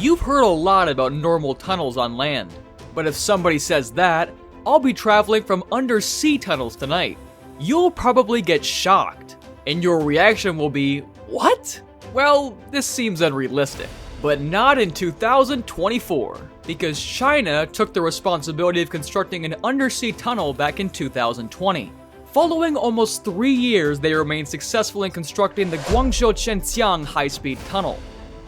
You've heard a lot about normal tunnels on land, but if somebody says that, I'll be traveling from undersea tunnels tonight. You'll probably get shocked, and your reaction will be, what? Well, this seems unrealistic, but not in 2024, because China took the responsibility of constructing an undersea tunnel back in 2020. Following almost 3 years, they remained successful in constructing the Guangzhou-Zhanjiang high-speed tunnel,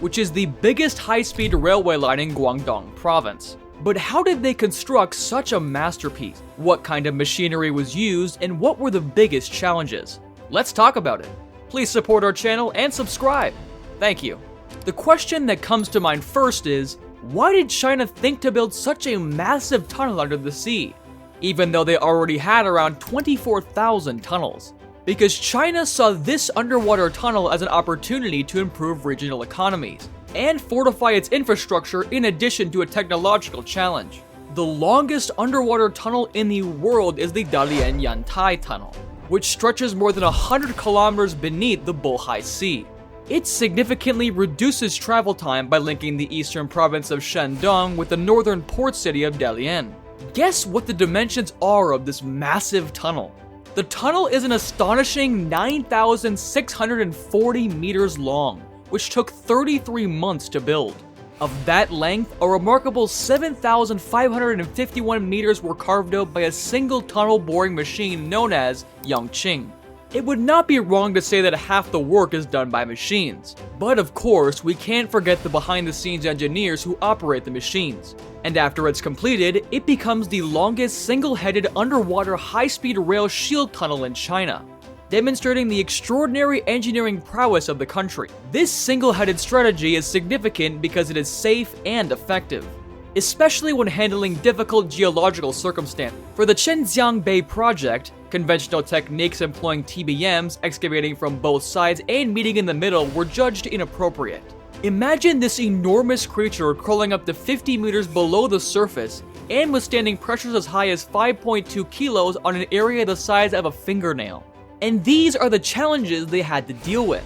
which is the biggest high-speed railway line in Guangdong Province. But how did they construct such a masterpiece? What kind of machinery was used, and what were the biggest challenges? Let's talk about it. Please support our channel and subscribe. Thank you. The question that comes to mind first is, why did China think to build such a massive tunnel under the sea, even though they already had around 24,000 tunnels? Because China saw this underwater tunnel as an opportunity to improve regional economies and fortify its infrastructure in addition to a technological challenge. The longest underwater tunnel in the world is the Dalian-Yantai Tunnel, which stretches more than 100 kilometers beneath the Bohai Sea. It significantly reduces travel time by linking the eastern province of Shandong with the northern port city of Dalian. Guess what the dimensions are of this massive tunnel? The tunnel is an astonishing 9,640 meters long, which took 33 months to build. Of that length, a remarkable 7,551 meters were carved out by a single tunnel boring machine known as Yangqing. It would not be wrong to say that half the work is done by machines. But of course, we can't forget the behind-the-scenes engineers who operate the machines. And after it's completed, it becomes the longest single-headed underwater high-speed rail shield tunnel in China, demonstrating the extraordinary engineering prowess of the country. This single-headed strategy is significant because it is safe and effective, especially when handling difficult geological circumstances. For the Zhenjiang Bay project, conventional techniques employing TBMs, excavating from both sides and meeting in the middle, were judged inappropriate. Imagine this enormous creature crawling up to 50 meters below the surface and withstanding pressures as high as 5.2 kilos on an area the size of a fingernail. And these are the challenges they had to deal with.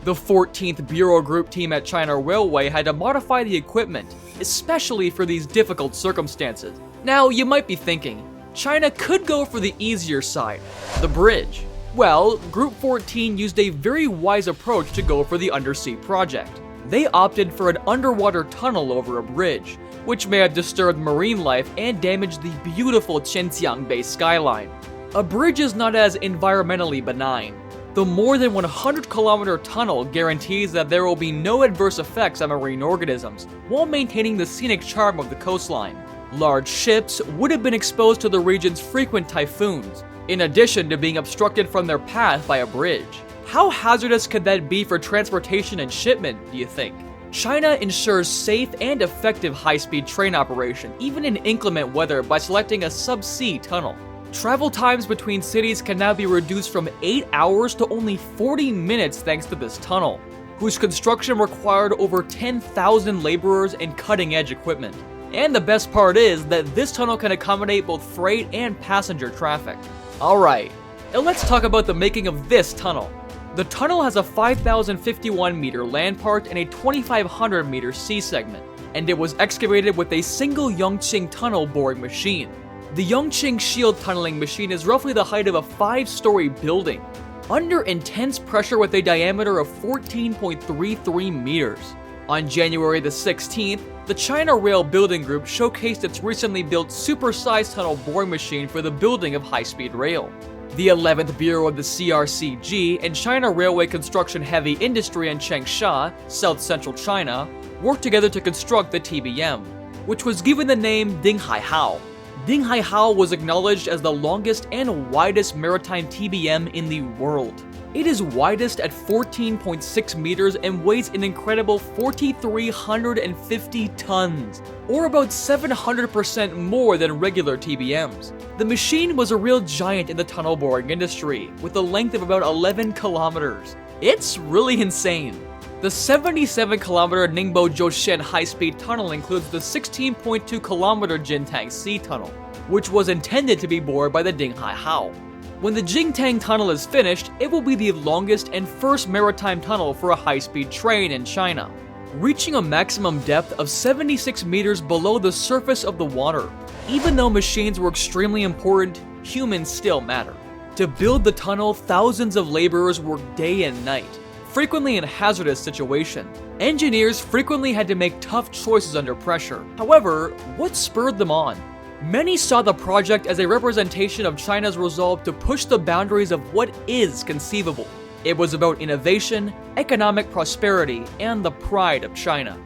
The 14th Bureau Group team at China Railway had to modify the equipment, especially for these difficult circumstances. Now, you might be thinking, China could go for the easier side, the bridge. Well, Group 14 used a very wise approach to go for the undersea project. They opted for an underwater tunnel over a bridge, which may have disturbed marine life and damaged the beautiful Zhenjiang Bay skyline. A bridge is not as environmentally benign. The more than 100-kilometer tunnel guarantees that there will be no adverse effects on marine organisms, while maintaining the scenic charm of the coastline. Large ships would have been exposed to the region's frequent typhoons, in addition to being obstructed from their path by a bridge. How hazardous could that be for transportation and shipment, do you think? China ensures safe and effective high-speed train operation, even in inclement weather, by selecting a subsea tunnel. Travel times between cities can now be reduced from 8 hours to only 40 minutes thanks to this tunnel, whose construction required over 10,000 laborers and cutting-edge equipment. And the best part is that this tunnel can accommodate both freight and passenger traffic. Alright, now let's talk about the making of this tunnel. The tunnel has a 5,051 meter land part and a 2,500 meter sea segment, and it was excavated with a single Yangqing tunnel boring machine. The Yangqing shield tunneling machine is roughly the height of a 5-story building, under intense pressure with a diameter of 14.33 meters. On January the 16th, the China Rail Building Group showcased its recently built super-sized tunnel boring machine for the building of high-speed rail. The 11th Bureau of the CRCG and China Railway Construction Heavy Industry in Changsha, south-central China, worked together to construct the TBM, which was given the name Dinghaihao. Dinghaihao was acknowledged as the longest and widest maritime TBM in the world. It is widest at 14.6 meters and weighs an incredible 4,350 tons, or about 700% more than regular TBMs. The machine was a real giant in the tunnel boring industry, with a length of about 11 kilometers. It's really insane. The 77-kilometer Ningbo-Zhoushan high-speed tunnel includes the 16.2-kilometer Jintang Sea Tunnel, which was intended to be bored by the Dinghaihao. When the Jintang Tunnel is finished, it will be the longest and first maritime tunnel for a high-speed train in China. reaching a maximum depth of 76 meters below the surface of the water. Even though machines were extremely important, humans still matter. To build the tunnel, thousands of laborers worked day and night, frequently in hazardous situations. Engineers frequently had to make tough choices under pressure. However, what spurred them on? Many saw the project as a representation of China's resolve to push the boundaries of what is conceivable. It was about innovation, economic prosperity, and the pride of China.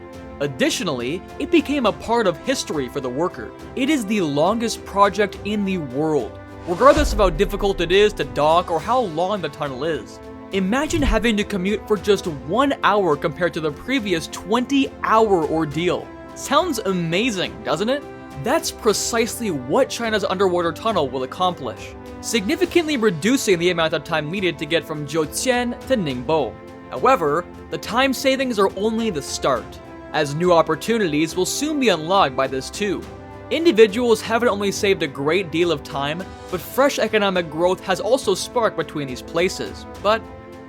Additionally, it became a part of history for the worker. It is the longest project in the world, regardless of how difficult it is to dock or how long the tunnel is. Imagine having to commute for just 1 hour compared to the previous 20-hour ordeal. Sounds amazing, doesn't it? That's precisely what China's underwater tunnel will accomplish, significantly reducing the amount of time needed to get from Zhoutian to Ningbo. However, the time savings are only the start, as new opportunities will soon be unlocked by this too. Individuals haven't only saved a great deal of time, but fresh economic growth has also sparked between these places. But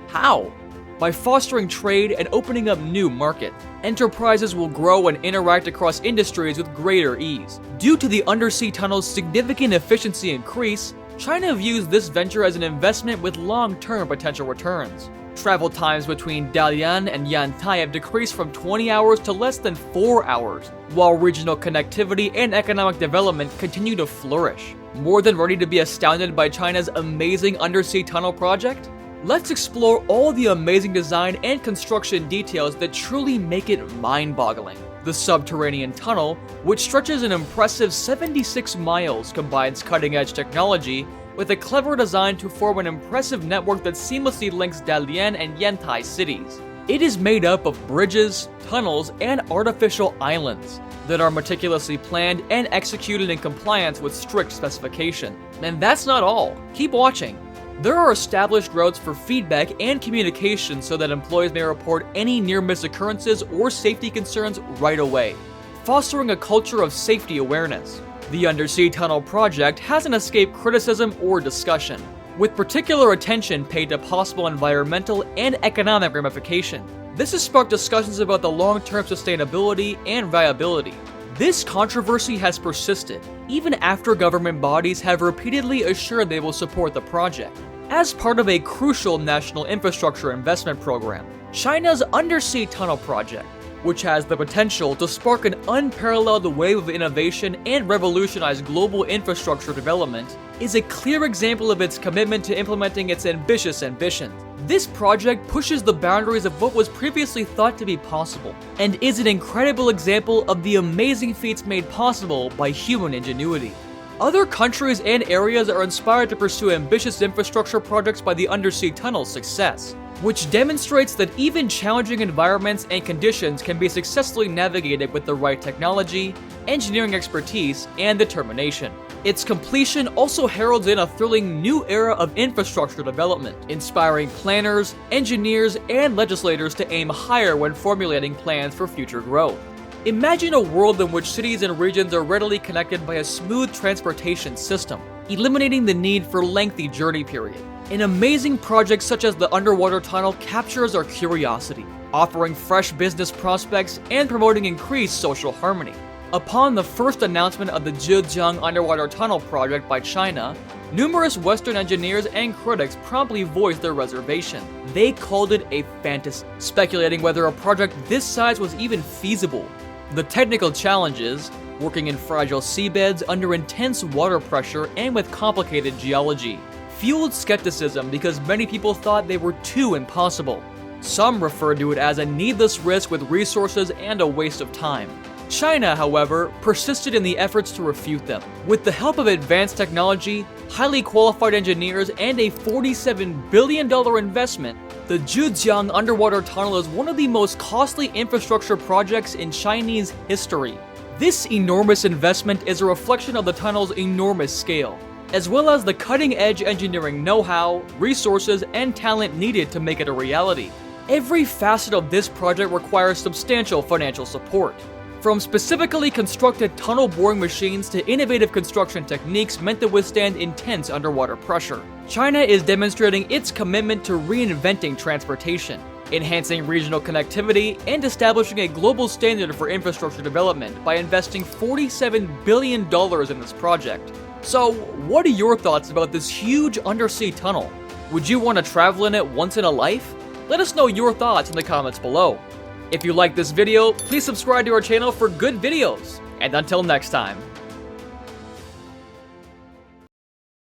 how? By fostering trade and opening up new markets, enterprises will grow and interact across industries with greater ease. Due to the undersea tunnel's significant efficiency increase, China views this venture as an investment with long-term potential returns. Travel times between Dalian and Yantai have decreased from 20 hours to less than 4 hours, while regional connectivity and economic development continue to flourish. More than ready to be astounded by China's amazing undersea tunnel project? Let's explore all the amazing design and construction details that truly make it mind-boggling. The subterranean tunnel, which stretches an impressive 76 miles, combines cutting-edge technology with a clever design to form an impressive network that seamlessly links Dalian and Yantai cities. It is made up of bridges, tunnels, and artificial islands that are meticulously planned and executed in compliance with strict specification. And that's not all. Keep watching. There are established routes for feedback and communication so that employees may report any near-miss occurrences or safety concerns right away, fostering a culture of safety awareness. The undersea tunnel project hasn't escaped criticism or discussion, with particular attention paid to possible environmental and economic ramifications. This has sparked discussions about the long-term sustainability and viability. This controversy has persisted, even after government bodies have repeatedly assured they will support the project. As part of a crucial national infrastructure investment program, China's undersea tunnel project, which has the potential to spark an unparalleled wave of innovation and revolutionize global infrastructure development, is a clear example of its commitment to implementing its ambitious ambitions. This project pushes the boundaries of what was previously thought to be possible, and is an incredible example of the amazing feats made possible by human ingenuity. Other countries and areas are inspired to pursue ambitious infrastructure projects by the undersea tunnel's success, which demonstrates that even challenging environments and conditions can be successfully navigated with the right technology, engineering expertise, and determination. Its completion also heralds in a thrilling new era of infrastructure development, inspiring planners, engineers, and legislators to aim higher when formulating plans for future growth. Imagine a world in which cities and regions are readily connected by a smooth transportation system, eliminating the need for lengthy journey periods. An amazing project such as the underwater tunnel captures our curiosity, offering fresh business prospects and promoting increased social harmony. Upon the first announcement of the Zhejiang underwater tunnel project by China, numerous Western engineers and critics promptly voiced their reservation. They called it a fantasy, speculating whether a project this size was even feasible. The technical challenges, working in fragile seabeds under intense water pressure and with complicated geology, fueled skepticism because many people thought they were too impossible. Some referred to it as a needless risk with resources and a waste of time. China, however, persisted in the efforts to refute them. With the help of advanced technology, highly qualified engineers, and a $47 billion investment, the Zhejiang underwater tunnel is one of the most costly infrastructure projects in Chinese history. This enormous investment is a reflection of the tunnel's enormous scale, as well as the cutting-edge engineering know-how, resources, and talent needed to make it a reality. Every facet of this project requires substantial financial support. From specifically constructed tunnel boring machines to innovative construction techniques meant to withstand intense underwater pressure, China is demonstrating its commitment to reinventing transportation. enhancing regional connectivity, and establishing a global standard for infrastructure development by investing $47 billion in this project. So, what are your thoughts about this huge undersea tunnel? Would you want to travel in it once in a life? Let us know your thoughts in the comments below. If you like this video, please subscribe to our channel for good videos. And until next time.